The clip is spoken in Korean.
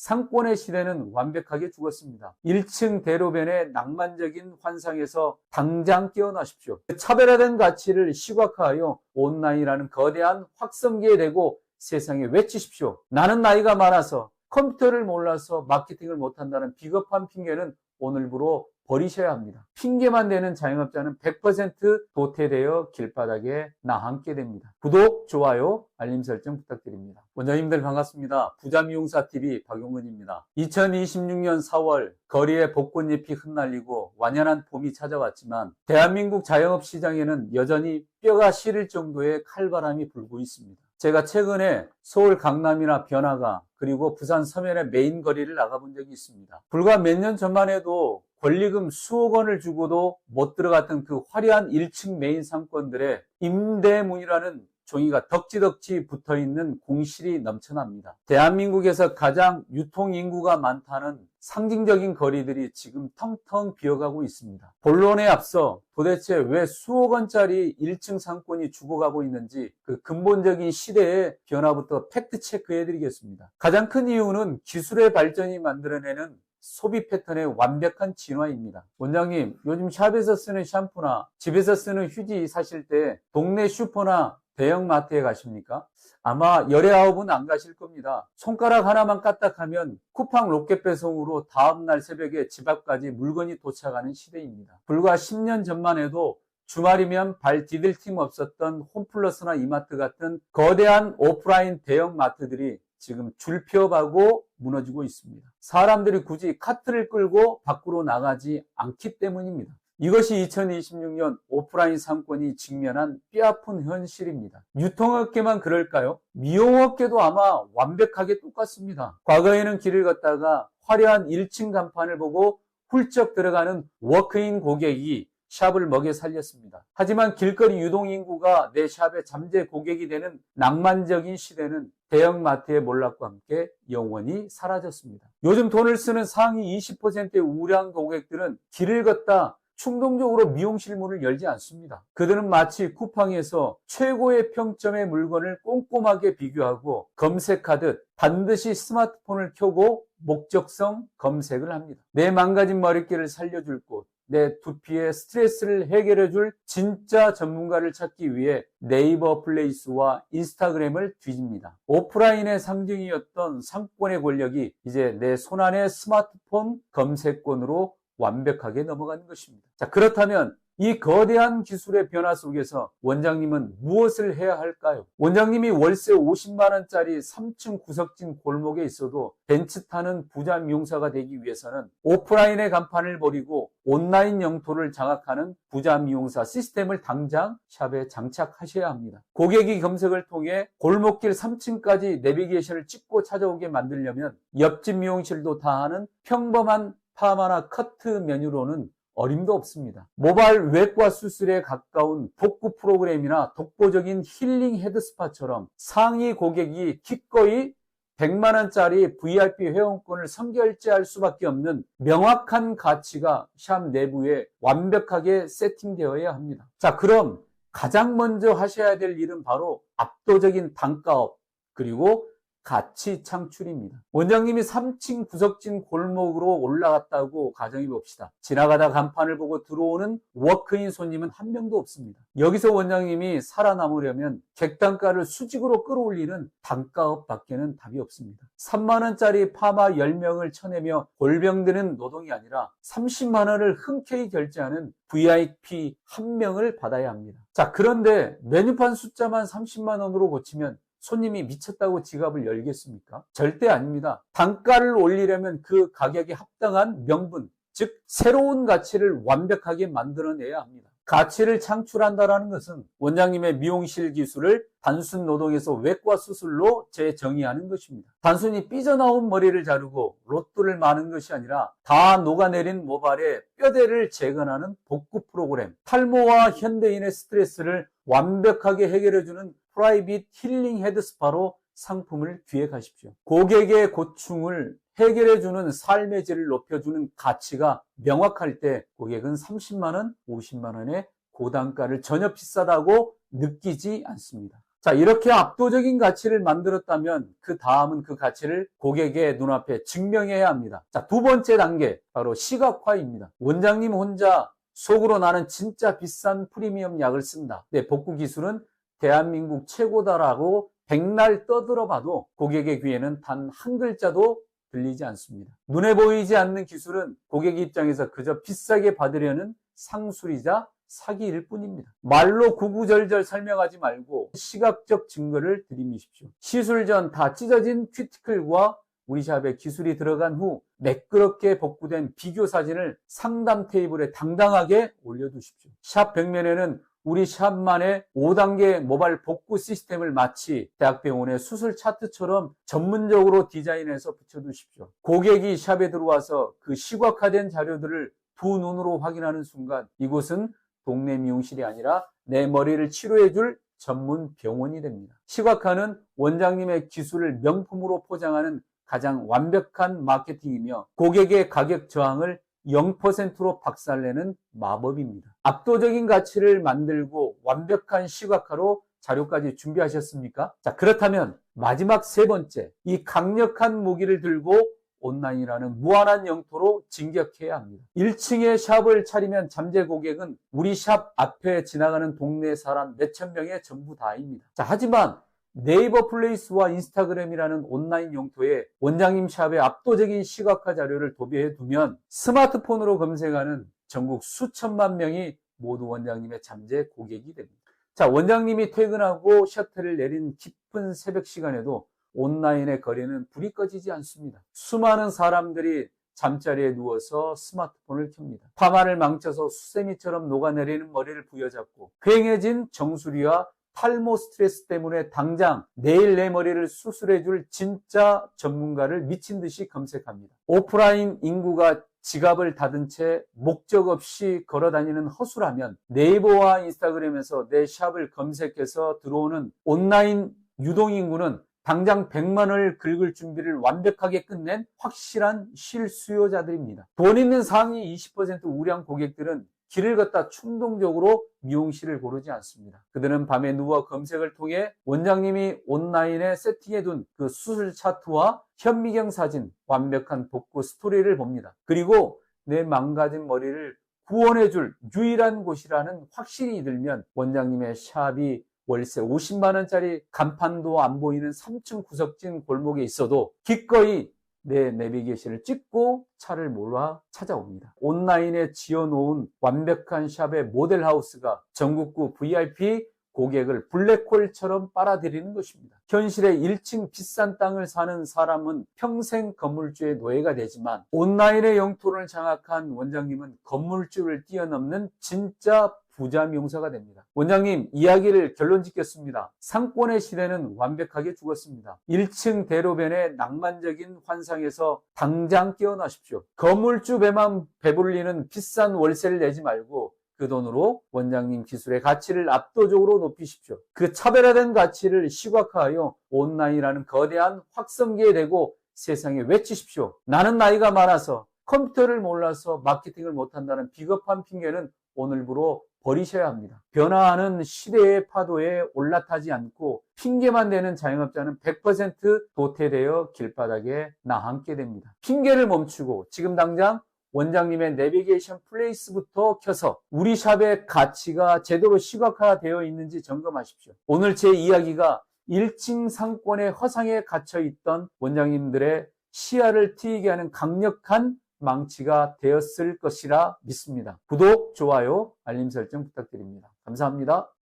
상권의 시대는 완벽하게 죽었습니다. 1층 대로변의 낭만적인 환상에서 당장 깨어나십시오. 차별화된 가치를 시각화하여 온라인이라는 거대한 확성기에 대고 세상에 외치십시오. 나는 나이가 많아서 컴퓨터를 몰라서 마케팅을 못한다는 비겁한 핑계는 오늘부로 버리셔야 합니다. 핑계만 대는 자영업자는 100% 도태되어 길바닥에 나앉게 됩니다. 구독, 좋아요, 알림 설정 부탁드립니다. 원장님들 반갑습니다. 부자미용사TV 박용근입니다. 2026년 4월 거리에 벚꽃잎이 흩날리고 완연한 봄이 찾아왔지만 대한민국 자영업 시장에는 여전히 뼈가 시릴 정도의 칼바람이 불고 있습니다. 제가 최근에 서울 강남이나 변화가 그리고 부산 서면의 메인 거리를 나가본 적이 있습니다. 불과 몇 년 전만 해도 권리금 수억 원을 주고도 못 들어갔던 그 화려한 1층 메인 상권들의 임대문이라는 종이가 덕지덕지 붙어있는 공실이 넘쳐납니다. 대한민국에서 가장 유통인구가 많다는 상징적인 거리들이 지금 텅텅 비어가고 있습니다. 본론에 앞서 도대체 왜 수억 원짜리 1층 상권이 죽어가고 있는지 그 근본적인 시대의 변화부터 팩트 체크해드리겠습니다. 가장 큰 이유는 기술의 발전이 만들어내는 소비 패턴의 완벽한 진화입니다. 원장님, 요즘 샵에서 쓰는 샴푸나 집에서 쓰는 휴지 사실 때 동네 슈퍼나 대형마트에 가십니까? 아마 열의 아홉은 안 가실 겁니다. 손가락 하나만 까딱하면 쿠팡 로켓 배송으로 다음날 새벽에 집 앞까지 물건이 도착하는 시대입니다. 불과 10년 전만 해도 주말이면 발 디딜 틈 없었던 홈플러스나 이마트 같은 거대한 오프라인 대형마트들이 지금 줄피어가고 무너지고 있습니다. 사람들이 굳이 카트를 끌고 밖으로 나가지 않기 때문입니다. 이것이 2026년 오프라인 상권이 직면한 뼈아픈 현실입니다. 유통업계만 그럴까요? 미용업계도 아마 완벽하게 똑같습니다. 과거에는 길을 걷다가 화려한 1층 간판을 보고 훌쩍 들어가는 워크인 고객이 샵을 먹여 살렸습니다. 하지만 길거리 유동인구가 내 샵의 잠재 고객이 되는 낭만적인 시대는 대형마트의 몰락과 함께 영원히 사라졌습니다. 요즘 돈을 쓰는 상위 20%의 우량 고객들은 길을 걷다 충동적으로 미용실 문을 열지 않습니다. 그들은 마치 쿠팡에서 최고의 평점의 물건을 꼼꼼하게 비교하고 검색하듯 반드시 스마트폰을 켜고 목적성 검색을 합니다. 내 망가진 머릿결을 살려줄 곳, 내 두피의 스트레스를 해결해줄 진짜 전문가를 찾기 위해 네이버 플레이스와 인스타그램을 뒤집니다. 오프라인의 상징이었던 상권의 권력이 이제 내 손안의 스마트폰 검색권으로 완벽하게 넘어가는 것입니다. 자, 그렇다면 이 거대한 기술의 변화 속에서 원장님은 무엇을 해야 할까요? 원장님이 월세 50만 원짜리 3층 구석진 골목에 있어도 벤츠 타는 부자 미용사가 되기 위해서는 오프라인의 간판을 버리고 온라인 영토를 장악하는 부자 미용사 시스템을 당장 샵에 장착하셔야 합니다. 고객이 검색을 통해 골목길 3층까지 내비게이션을 찍고 찾아오게 만들려면 옆집 미용실도 다 하는 평범한 파마나 커트 메뉴로는 어림도 없습니다. 모발 외과 수술에 가까운 복구 프로그램이나 독보적인 힐링 헤드스파처럼 상위 고객이 기꺼이 100만 원짜리 VIP 회원권을 선결제할 수밖에 없는 명확한 가치가 샵 내부에 완벽하게 세팅되어야 합니다. 자, 그럼 가장 먼저 하셔야 될 일은 바로 압도적인 단가업 그리고 가치 창출입니다. 원장님이 3층 구석진 골목으로 올라갔다고 가정해 봅시다. 지나가다 간판을 보고 들어오는 워크인 손님은 한 명도 없습니다. 여기서 원장님이 살아남으려면 객단가를 수직으로 끌어올리는 단가업 밖에는 답이 없습니다. 3만 원짜리 파마 10명을 쳐내며 골병드는 노동이 아니라 30만 원을 흔쾌히 결제하는 VIP 1명을 받아야 합니다. 자, 그런데 메뉴판 숫자만 30만 원으로 고치면 손님이 미쳤다고 지갑을 열겠습니까? 절대 아닙니다. 단가를 올리려면 그 가격에 합당한 명분, 즉 새로운 가치를 완벽하게 만들어내야 합니다. 가치를 창출한다는 것은 원장님의 미용실 기술을 단순 노동에서 외과 수술로 재정의하는 것입니다. 단순히 삐져나온 머리를 자르고 로또를 마는 것이 아니라 다 녹아내린 모발의 뼈대를 재건하는 복구 프로그램, 탈모와 현대인의 스트레스를 완벽하게 해결해주는 프라이빗 힐링 헤드스파로 상품을 기획하십시오. 고객의 고충을 해결해주는 삶의 질을 높여주는 가치가 명확할 때 고객은 30만 원, 50만 원의 고단가를 전혀 비싸다고 느끼지 않습니다. 자, 이렇게 압도적인 가치를 만들었다면 그 다음은 그 가치를 고객의 눈앞에 증명해야 합니다. 자, 두 번째 단계, 바로 시각화입니다. 원장님 혼자 속으로 나는 진짜 비싼 프리미엄 약을 쓴다. 내 복구 기술은 대한민국 최고다라고 백날 떠들어봐도 고객의 귀에는 단 한 글자도 들리지 않습니다. 눈에 보이지 않는 기술은 고객 입장에서 그저 비싸게 받으려는 상술이자 사기일 뿐입니다. 말로 구구절절 설명하지 말고 시각적 증거를 들이미십시오. 시술 전 다 찢어진 큐티클과 우리 샵에 기술이 들어간 후 매끄럽게 복구된 비교 사진을 상담 테이블에 당당하게 올려두십시오. 샵 벽면에는 우리 샵만의 5단계 모바일 복구 시스템을 마치 대학병원의 수술 차트처럼 전문적으로 디자인해서 붙여두십시오. 고객이 샵에 들어와서 그 시각화된 자료들을 두 눈으로 확인하는 순간 이곳은 동네 미용실이 아니라 내 머리를 치료해줄 전문 병원이 됩니다. 시각화는 원장님의 기술을 명품으로 포장하는 가장 완벽한 마케팅이며 고객의 가격 저항을 0%로 박살내는 마법입니다. 압도적인 가치를 만들고 완벽한 시각화로 자료까지 준비하셨습니까? 자, 그렇다면 마지막 세 번째, 이 강력한 무기를 들고 온라인이라는 무한한 영토로 진격해야 합니다. 1층에 샵을 차리면 잠재 고객은 우리 샵 앞에 지나가는 동네 사람 몇천 명의 전부 다입니다. 자, 하지만 네이버 플레이스와 인스타그램이라는 온라인 용토에 원장님 샵의 압도적인 시각화 자료를 도배해 두면 스마트폰으로 검색하는 전국 수천만 명이 모두 원장님의 잠재 고객이 됩니다. 자, 원장님이 퇴근하고 셔터를 내린 깊은 새벽 시간에도 온라인의 거리는 불이 꺼지지 않습니다. 수많은 사람들이 잠자리에 누워서 스마트폰을 켭니다. 파마를 망쳐서 수세미처럼 녹아내리는 머리를 부여잡고 휑해진 정수리와 탈모 스트레스 때문에 당장 내일 내 머리를 수술해줄 진짜 전문가를 미친 듯이 검색합니다. 오프라인 인구가 지갑을 닫은 채 목적 없이 걸어다니는 허수라면 네이버와 인스타그램에서 내 샵을 검색해서 들어오는 온라인 유동인구는 당장 100만 원을 긁을 준비를 완벽하게 끝낸 확실한 실수요자들입니다. 돈 있는 상위 20% 우량 고객들은 길을 걷다 충동적으로 미용실을 고르지 않습니다. 그들은 밤에 누워 검색을 통해 원장님이 온라인에 세팅해둔 그 수술 차트와 현미경 사진, 완벽한 복구 스토리를 봅니다. 그리고 내 망가진 머리를 구원해줄 유일한 곳이라는 확신이 들면 원장님의 샵이 월세 50만 원짜리 간판도 안 보이는 3층 구석진 골목에 있어도 기꺼이 내 내비게이션을 찍고 차를 몰아 찾아옵니다. 온라인에 지어놓은 완벽한 샵의 모델하우스가 전국구 VIP 고객을 블랙홀처럼 빨아들이는 것입니다. 현실에 1층 비싼 땅을 사는 사람은 평생 건물주의 노예가 되지만 온라인의 영토를 장악한 원장님은 건물주를 뛰어넘는 진짜 부자 미용사가 됩니다. 원장님, 이야기를 결론 짓겠습니다. 상권의 시대는 완벽하게 죽었습니다. 1층 대로변의 낭만적인 환상에서 당장 깨어나십시오. 건물주 배만 배불리는 비싼 월세를 내지 말고 그 돈으로 원장님 기술의 가치를 압도적으로 높이십시오. 그 차별화된 가치를 시각화하여 온라인이라는 거대한 확성기에 대고 세상에 외치십시오. 나는 나이가 많아서 컴퓨터를 몰라서 마케팅을 못한다는 비겁한 핑계는 오늘부로 버리셔야 합니다. 변화하는 시대의 파도에 올라타지 않고 핑계만 대는 자영업자는 100% 도태되어 길바닥에 나앉게 됩니다. 핑계를 멈추고 지금 당장 원장님의 내비게이션 플레이스부터 켜서 우리 샵의 가치가 제대로 시각화되어 있는지 점검하십시오. 오늘 제 이야기가 1층 상권의 허상에 갇혀있던 원장님들의 시야를 트이게 하는 강력한 망치가 되었을 것이라 믿습니다. 구독, 좋아요, 알림 설정 부탁드립니다. 감사합니다.